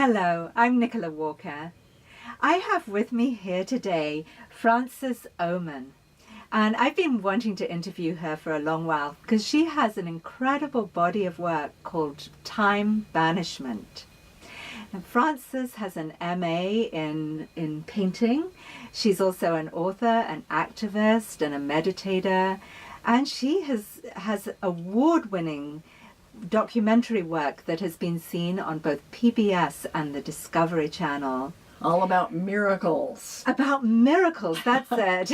Hello, I'm Nicola Walker. I have with me here today Frances Oman, and I've been wanting to interview her for a long while because she has an incredible body of work called Time Banishment. And Frances has an MA in painting. She's also an author, an activist, and a meditator, and she has award-winning documentary work that has been seen on both PBS and the Discovery Channel. All about miracles. About miracles, that's it.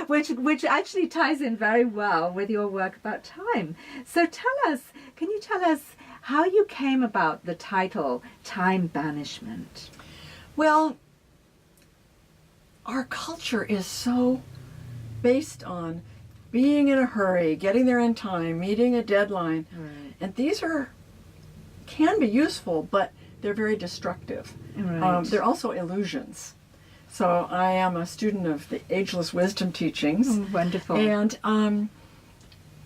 which actually ties in very well with your work about time. So can you tell us how you came about the title Time Banishment? Well, our culture is so based on being in a hurry, getting there in time, meeting a deadline. Right. And these can be useful, but they're very destructive. Right. They're also illusions. So I am a student of the ageless wisdom teachings. Oh, wonderful. And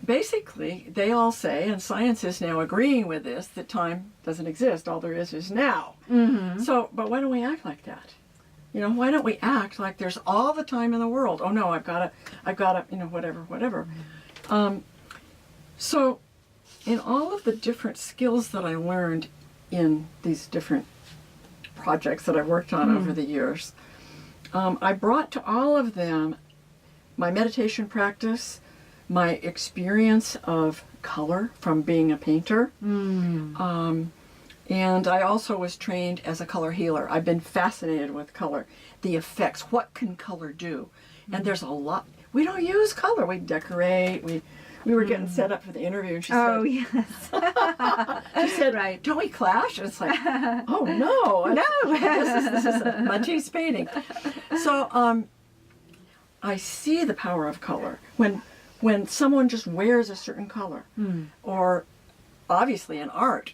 basically, they all say, and science is now agreeing with this, that time doesn't exist. All there is now. Mm-hmm. So, but why don't we act like that? Why don't we act like there's all the time in the world? Oh no, I've got to, whatever. So, in all of the different skills that I learned in these different projects that I've worked on over the years, I brought to all of them my meditation practice, my experience of color from being a painter, and I also was trained as a color healer. I've been fascinated with color, the effects, what can color do? And there's a lot. We don't use color. We decorate. We were getting set up for the interview, and she said, "Oh yes." She said, "Right, don't we clash?" And it's like, "Oh no, no, this is a Matisse painting." So I see the power of color when someone just wears a certain color, or obviously in art,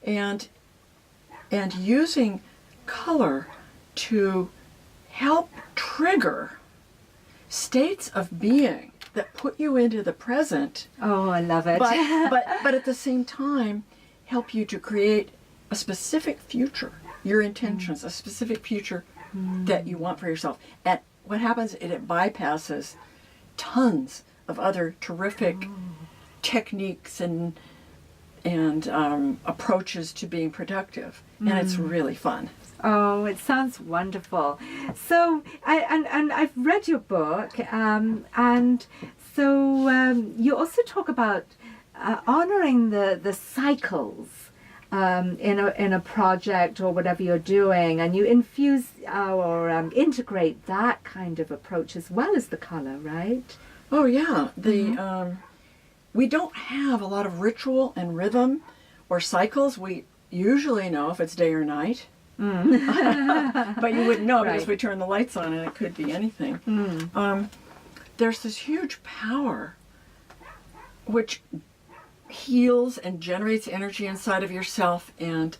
and using color to help trigger states of being that put you into the present. Oh, I love it. but at the same time, help you to create a specific future, your intentions, a specific future that you want for yourself. And what happens is it bypasses tons of other terrific techniques and approaches to being productive. And it's really fun. Oh, it sounds wonderful. So, I've read your book, and so you also talk about honoring the cycles in a project or whatever you're doing, and you infuse or integrate that kind of approach as well as the color, right? Oh yeah, we don't have a lot of ritual and rhythm or cycles. We usually know if it's day or night. But you wouldn't know because we turn the lights on and it could be anything. There's this huge power which heals and generates energy inside of yourself and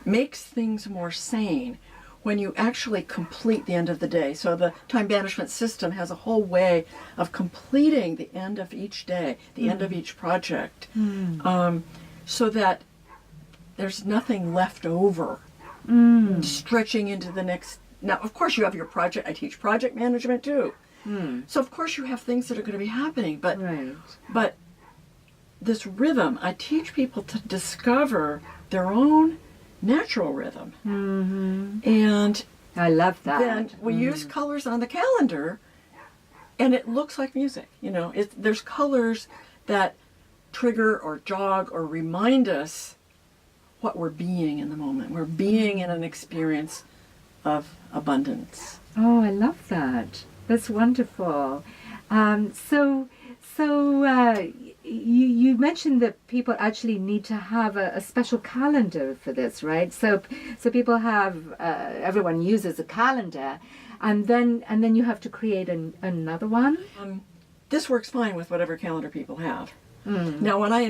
makes things more sane when you actually complete the end of the day. So the time banishment system has a whole way of completing the end of each day, the end of each project, so that there's nothing left over, stretching into the next. Now, of course, you have your project. I teach project management too. So, of course, you have things that are going to be happening. But this rhythm, I teach people to discover their own natural rhythm. And I love that. Then we use colors on the calendar, and it looks like music. There's colors that trigger or jog or remind us what we're being in the moment. We're being in an experience of abundance. Oh, I love that. That's wonderful. So you mentioned that people actually need to have a special calendar for this, right? So people have everyone uses a calendar, and then you have to create another one. This works fine with whatever calendar people have. Now, when I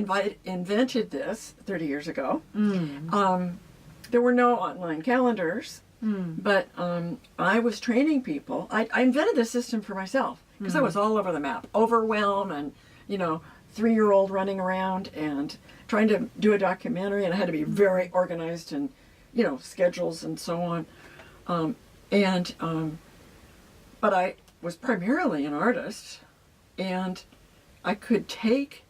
invented this 30 years ago, there were no online calendars, but I was training people. I invented this system for myself because I was all over the map, overwhelmed and, 3-year-old running around and trying to do a documentary, and I had to be very organized and, you know, schedules and so on. But I was primarily an artist, and I could take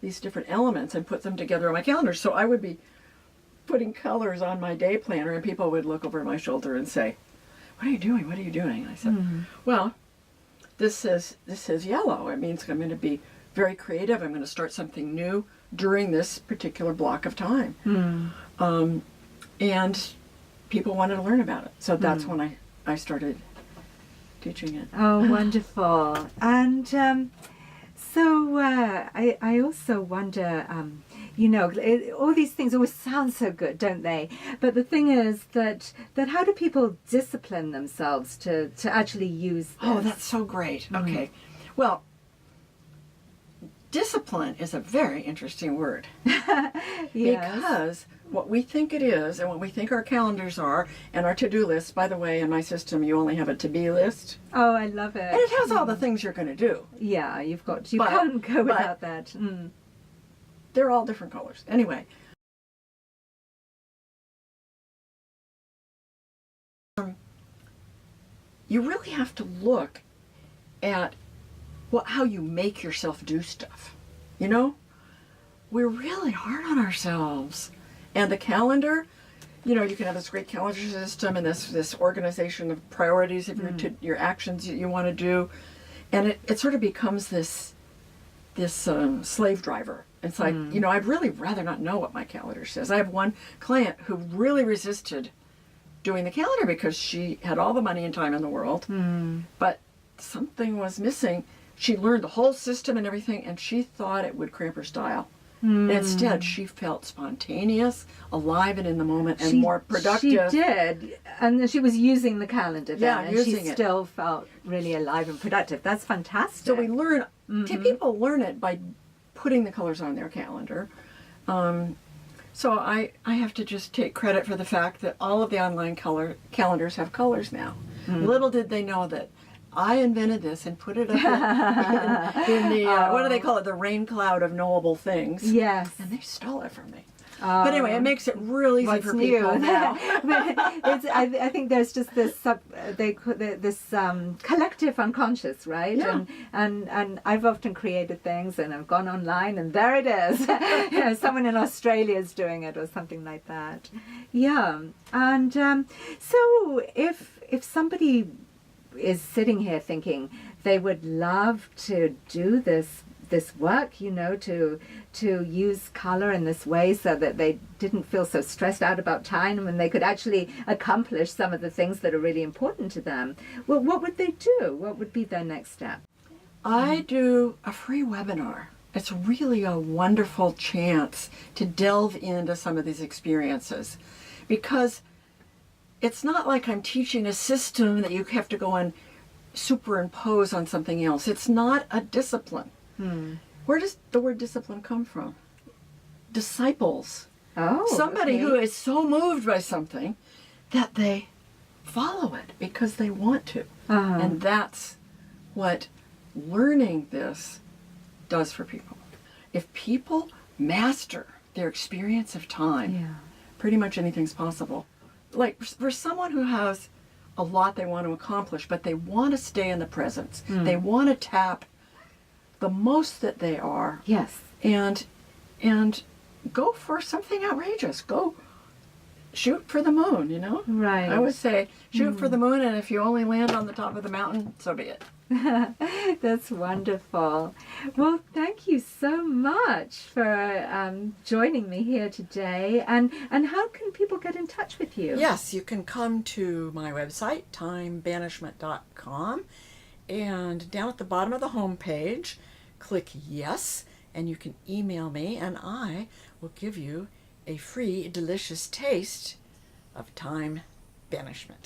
these different elements and put them together on my calendar. So I would be putting colors on my day planner, and people would look over my shoulder and say, "What are you doing? What are you doing?" And I said, "Well, this is yellow. It means I'm going to be very creative. I'm going to start something new during this particular block of time." And people wanted to learn about it. So that's when I started teaching it. Oh, wonderful. And so I also wonder, you know, all these things always sound so good, don't they? But the thing is that how do people discipline themselves to actually use this? Oh, that's so great. Okay. Well, discipline is a very interesting word. Yes. Because what we think it is, and what we think our calendars are, and our to-do lists, by the way, in my system, you only have a to-be list. Oh, I love it. And it has all the things you're going to do. Yeah, you can't go without that. They're all different colors. Anyway. You really have to look at how you make yourself do stuff. You know? We're really hard on ourselves. And the calendar, you know, you can have this great calendar system and this organization of priorities of your actions that you want to do. And it sort of becomes this slave driver. It's like, you know, I'd really rather not know what my calendar says. I have one client who really resisted doing the calendar because she had all the money and time in the world, but something was missing. She learned the whole system and everything, and she thought it would cramp her style. Instead, she felt spontaneous, alive and in the moment, and more productive. She did, and she was using the calendar then, Yeah, and she still felt really alive and productive. That's fantastic. So we learn, people learn it by putting the colors on their calendar. So I have to just take credit for the fact that all of the online calendars have colors now. Little did they know that I invented this and put it up in the, what do they call it, the rain cloud of knowable things. Yes. And they stole it from me. But anyway, it makes it real easy for people now. I think there's just this collective unconscious, right? Yeah. And I've often created things, and I've gone online, and there it is. You know, someone in Australia is doing it, or something like that. Yeah. And so if somebody is sitting here thinking they would love to do this work, you know, to use color in this way so that they didn't feel so stressed out about time and they could actually accomplish some of the things that are really important to them, well, what would they do? What would be their next step? I do a free webinar. It's really a wonderful chance to delve into some of these experiences, because it's not like I'm teaching a system that you have to go and superimpose on something else. It's not a discipline. Where does the word discipline come from? Disciples. Oh, somebody who is so moved by something that they follow it because they want to. And that's what learning this does for people. If people master their experience of time, pretty much anything's possible. Like for someone who has a lot they want to accomplish, but they want to stay in the present. They want to tap the most that they are. Yes. And go for something outrageous. Go shoot for the moon, you know? Right. I would say shoot for the moon, and if you only land on the top of the mountain, so be it. That's wonderful. Well, thank you so much for joining me here today. And how can people get in touch with you? Yes, you can come to my website, timebanishment.com, and down at the bottom of the home page, click yes, and you can email me, and I will give you a free delicious taste of time banishment.